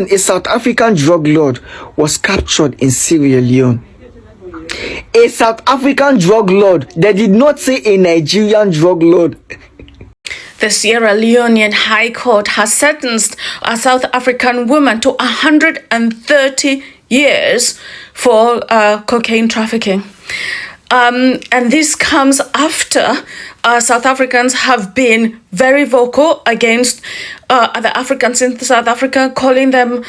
A South African drug lord was captured in Sierra Leone. A South African drug lord. They did not say a Nigerian drug lord. The Sierra Leonean High Court has sentenced a South African woman to 130 years for cocaine trafficking. And this comes after South Africans have been very vocal against the Africans in South Africa, calling them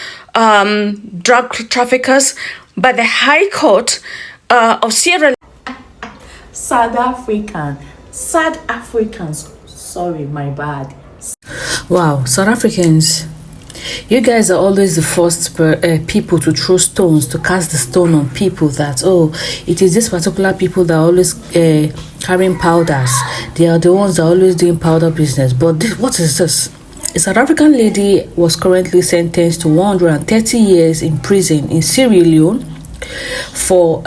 drug traffickers. But the High Court of Sierra South Africans, sorry, my bad. Wow, South Africans, you guys are always the first people to throw stones, to cast the stone on people that, oh, it is this particular people that are always carrying powders. They are the ones that are always doing powder business. But what is this? A South African lady was currently sentenced to 130 years in prison in Sierra Leone for,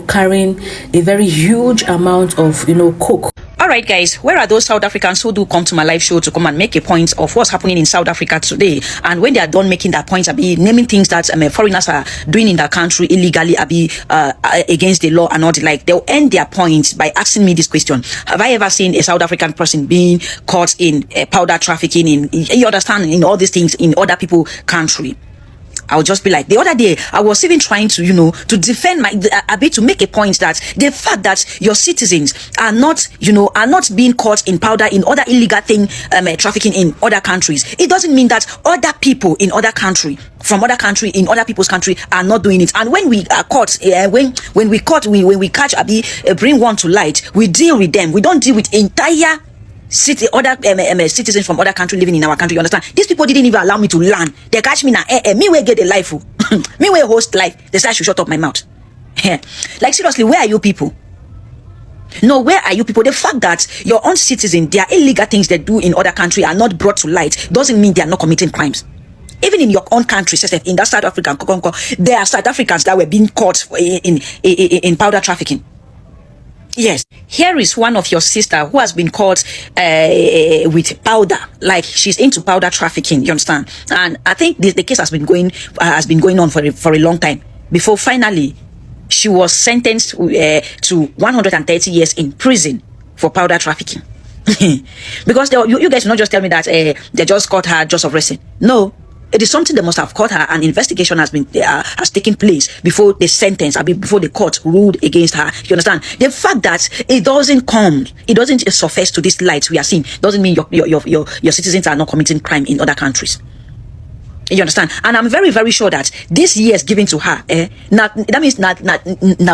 carrying a very huge amount of, coke. Alright guys, where are those South Africans who do come to my live show to come and make a point of what's happening in South Africa today? And when they are done making that point, I'll be naming things that foreigners are doing in their country illegally, I'll be against the law and all the like. They'll end their points by asking me this question. Have I ever seen a South African person being caught in powder trafficking, you understand, in all these things in other people's country? I'll just be like, the other day, I was even trying to, to defend a bit, to make a point that the fact that your citizens are not, are not being caught in powder, in other illegal thing, trafficking in other countries. It doesn't mean that other people in other country, from other country, in other people's country are not doing it. And when we are caught, when we catch Abi, bring one to light, we deal with them. We don't deal with entire citizens from other country living in our country. You understand? These people didn't even allow me to learn. They catch me now. Me will get a life. Me will host life. They say I should shut up my mouth. Like seriously, where are you people? No, where are you people? The fact that your own citizens, their illegal things they do in other country are not brought to light doesn't mean they are not committing crimes. Even in your own country, in that South African, there are South Africans that were being caught in powder trafficking. Yes, here is one of your sister who has been caught with powder, like she's into powder trafficking. You understand? And I think the case has been going on for a long time before finally she was sentenced to 130 years in prison for powder trafficking. Because you guys will not just tell me that they just caught her just of arresting. No. It is something they must have caught her. An investigation has taken place before the sentence, before the court ruled against her. You understand? The fact that it doesn't surface to this light we are seeing, doesn't mean your citizens are not committing crime in other countries. You understand? And I'm very, very sure that this years given to her, that means not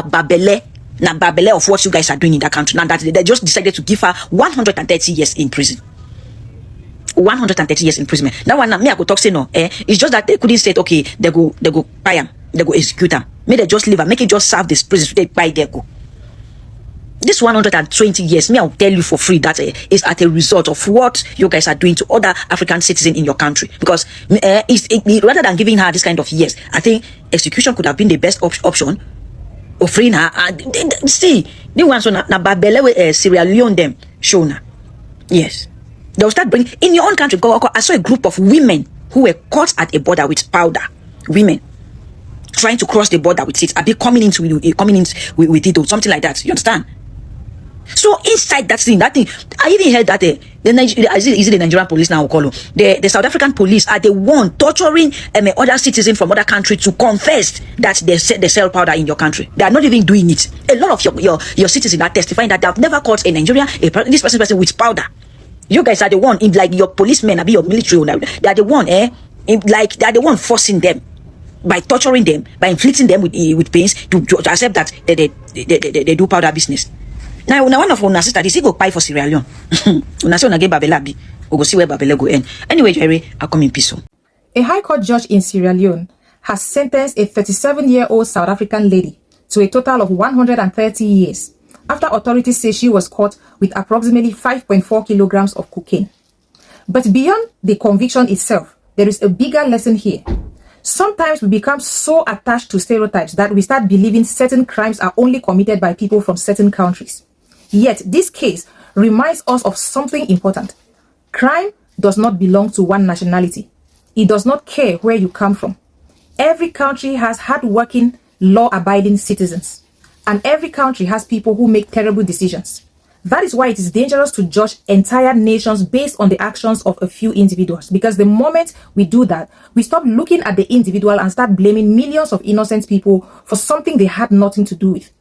babele of what you guys are doing in that country. Now that they just decided to give her 130 years in prison. 130 years imprisonment. That one, me I go talk say no. It's just that they couldn't say okay. They go buy him. They go execute him. May they just leave her. Make it just serve this prison. They buy there go. This 120 years, me I'll tell you for free that is at a result of what you guys are doing to other African citizens in your country. Because rather than giving her this kind of years, I think execution could have been the best option. Offering her. See, the ones on na babele Sierra Leone them show na. Yes. They'll start bringing in your own country. I saw a group of women who were caught at a border with powder. Women trying to cross the border with it. Coming in with it or something like that. You understand? So inside that thing, I even heard that is it the Nigerian police now? Call the South African police are the one torturing other citizens from other countries to confess that they sell powder in your country. They are not even doing it. A lot of your citizens are testifying that they have never caught a Nigerian this person with powder. You guys are the one, like your policemen, your military, they are the one, they are the one forcing them by torturing them, by inflicting them with pains to accept that they do powder business. Now, one of our sisters, he go buy for Sierra Leone. Una say una get Babela bi, we go see where Babela go end. Anyway, Jerry, I come in peace. A High Court judge in Sierra Leone has sentenced a 37-year-old South African lady to a total of 130 years. After authorities say she was caught with approximately 5.4 kilograms of cocaine. But beyond the conviction itself, there is a bigger lesson here. Sometimes we become so attached to stereotypes that we start believing certain crimes are only committed by people from certain countries. Yet this case reminds us of something important. Crime does not belong to one nationality. It does not care where you come from. Every country has hardworking, law-abiding citizens. And every country has people who make terrible decisions. That is why it is dangerous to judge entire nations based on the actions of a few individuals. Because the moment we do that, we stop looking at the individual and start blaming millions of innocent people for something they had nothing to do with.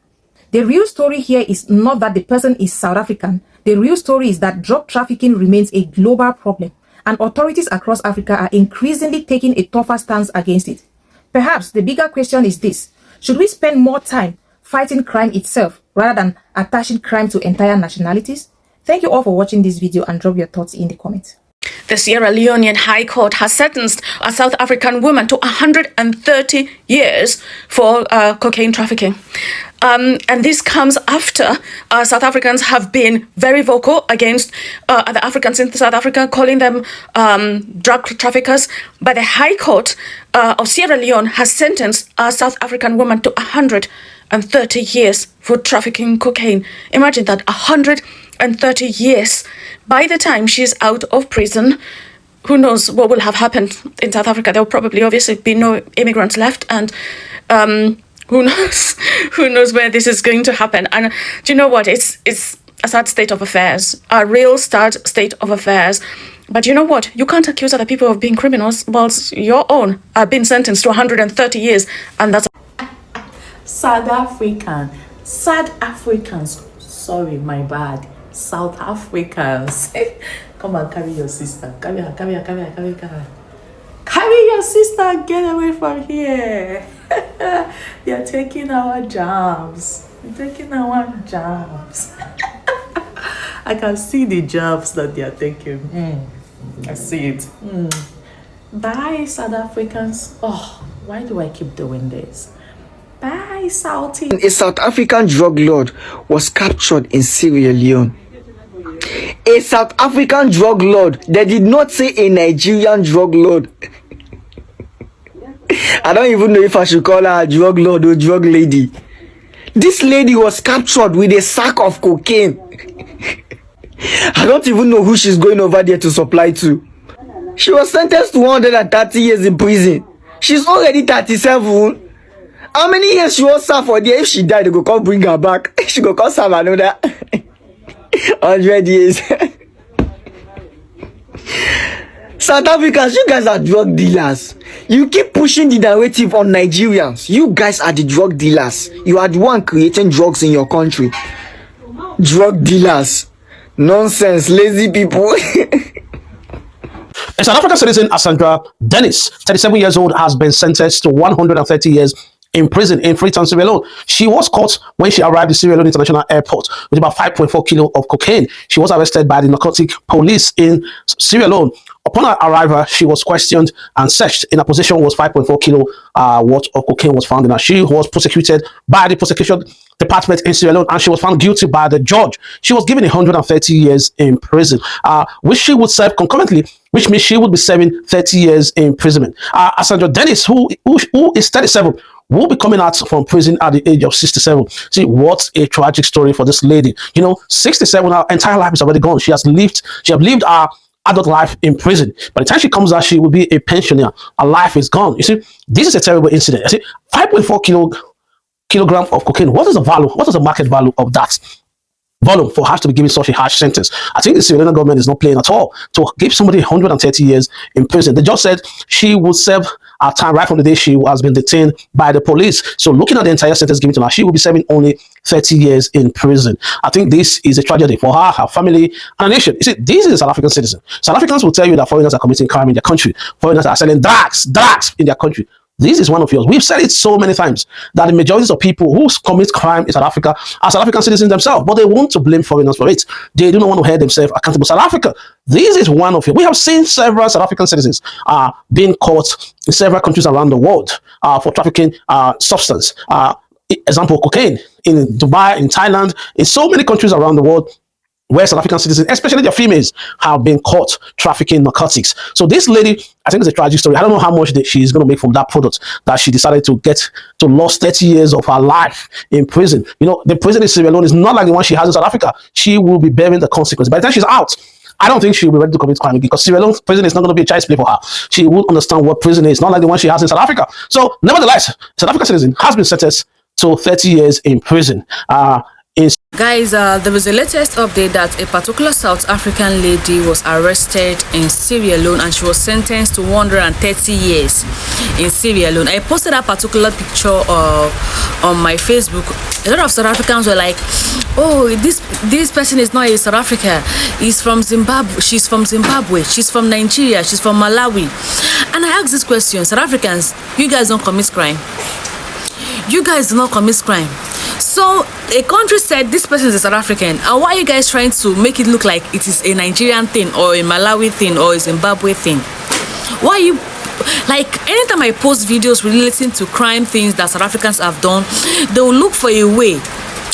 The real story here is not that the person is South African. The real story is that drug trafficking remains a global problem, and authorities across Africa are increasingly taking a tougher stance against it. Perhaps the bigger question is this: should we spend more time fighting crime itself rather than attaching crime to entire nationalities? Thank you all for watching this video, and drop your thoughts in the comments. The Sierra Leonean High Court has sentenced a South African woman to 130 years for cocaine trafficking. And this comes after South Africans have been very vocal against other Africans in South Africa, calling them drug traffickers. But the High Court of Sierra Leone has sentenced a South African woman to 130 years for trafficking cocaine. Imagine that, 130 years. By the time she's out of prison, who knows what will have happened in South Africa? There will probably obviously be no immigrants left, and who knows where this is going to happen. And do you know what? It's a sad state of affairs, a real sad state of affairs. But you know what? You can't accuse other people of being criminals whilst your own are being sentenced to 130 years, and that's South Africans. Sorry, my bad. South Africans. Come and carry your sister. Carry her. Carry your sister. Get away from here. They're taking our jobs. I can see the jobs that they are taking. I see it. Bye, South Africans. Oh, why do I keep doing this? Bye, Southie. A South African drug lord was captured in Sierra Leone. A South African drug lord. They did not say a Nigerian drug lord. I don't even know if I should call her a drug lord or drug lady. This lady was captured with a sack of cocaine. I don't even know who she's going over there to supply to. She was sentenced to 130 years in prison. She's already 37. How many years she will serve for there? If she died, they go come bring her back. She go come serve another 100 years. South Africans, you guys are drug dealers. You keep pushing the narrative on Nigerians. You guys are the drug dealers. You are the one creating drugs in your country. Drug dealers. Nonsense, lazy people. A South African citizen, Asandra Dennis, 37 years old, has been sentenced to 130 years in prison in Freetown, Sierra Leone. She was caught when she arrived at Sierra Leone International Airport with about 5.4 kilos of cocaine. She was arrested by the narcotic police in Sierra Leone. Upon her arrival, she was questioned and searched. In her possession was 5.4 kilo worth of cocaine was found in her. She was prosecuted by the prosecution department in Sierra Leone, and she was found guilty by the judge. She was given 130 years in prison, which she would serve concurrently, which means she would be serving 30 years in imprisonment. Asandra Dennis, who is 37, will be coming out from prison at the age of 67. See, what a tragic story for this lady. 67, her entire life is already gone. She has lived her adult life in prison. By the time she comes out, she will be a pensioner. Her life is gone. You see, this is a terrible incident. You see, 5.4 kilograms of cocaine. What is the value? What is the market value of that volume for her to be given such a harsh sentence? I think the Sierra Leone government is not playing at all to give somebody 130 years in prison. The judge said she will serve her time right from the day she has been detained by the police. So looking at the entire sentence given to her, she will be serving only 30 years in prison. I think this is a tragedy for her, her family, and the nation. You see, this is a South African citizen. South Africans will tell you that foreigners are committing crime in their country. Foreigners are selling drugs in their country. This is one of yours. We've said it so many times that the majority of people who commit crime in South Africa are South African citizens themselves, but they want to blame foreigners for it. They do not want to hold themselves accountable. South Africa, this is one of you. We have seen several South African citizens being caught in several countries around the world for trafficking substance. Example, cocaine in Dubai, in Thailand, in so many countries around the world, where South African citizens, especially their females, have been caught trafficking narcotics. So this lady, I think it's a tragic story. I don't know how much she's going to make from that product that she decided to get to lose 30 years of her life in prison. The prison in Sierra Leone is not like the one she has in South Africa. She will be bearing the consequences. By the time she's out, I don't think she'll be ready to commit crime because Sierra Leone prison is not going to be a child's play for her. She will understand what prison is, not like the one she has in South Africa. So, nevertheless, South African citizen has been sentenced to 30 years in prison. Guys, there was a latest update that a particular South African lady was arrested in Sierra Leone and she was sentenced to 130 years in Sierra Leone. I posted that particular picture on my Facebook. A lot of South Africans were like, oh, this person is not a South African. He's from Zimbabwe. She's from Zimbabwe. She's from Nigeria. She's from Malawi. And I asked this question, South Africans, you guys don't commit crime. You guys do not commit crime. So a country said this person is a South African, and why are you guys trying to make it look like it is a Nigerian thing or a Malawi thing or a Zimbabwe thing? Why are you, like, anytime I post videos relating to crime things that South Africans have done, they will look for a way,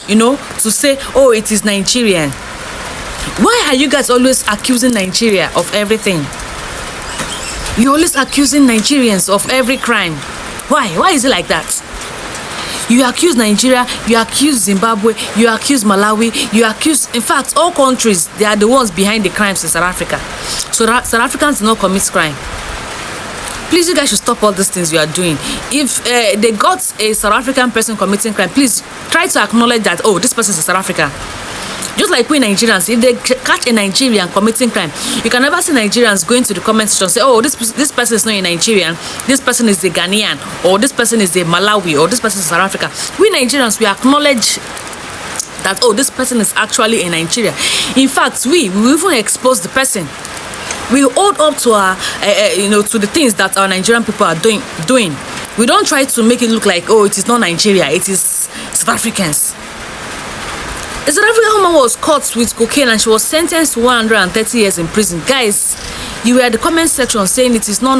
you know, to say, oh, it is Nigerian. Why are you guys always accusing Nigeria of everything? You're always accusing Nigerians of every crime. Why is it like that? You accuse Nigeria, you accuse Zimbabwe, you accuse Malawi, you accuse, in fact, all countries, they are the ones behind the crimes in South Africa. So South Africans do not commit crime. Please, you guys should stop all these things you are doing. If they got a South African person committing crime, please try to acknowledge that, oh, this person is South Africa. Just like we Nigerians, if they catch a Nigerian committing crime, you can never see Nigerians going to the comment section and say, oh, this person is not a Nigerian, this person is a Ghanaian, or this person is a Malawi, or this person is South Africa. We Nigerians, we acknowledge that, oh, this person is actually a Nigerian. In fact, we even expose the person. We hold up to our, to the things that our Nigerian people are doing. We don't try to make it look like, oh, it is not Nigeria, it is South Africans. A South African woman was caught with cocaine and she was sentenced to 130 years in prison. Guys, you were at the comment section saying it is not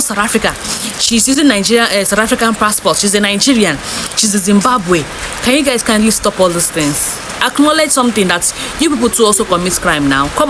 South Africa. She's using South African passport. She's a Nigerian. She's a Zimbabwe. Can you guys kindly stop all these things? Acknowledge something that you people too also commit crime now. Come on.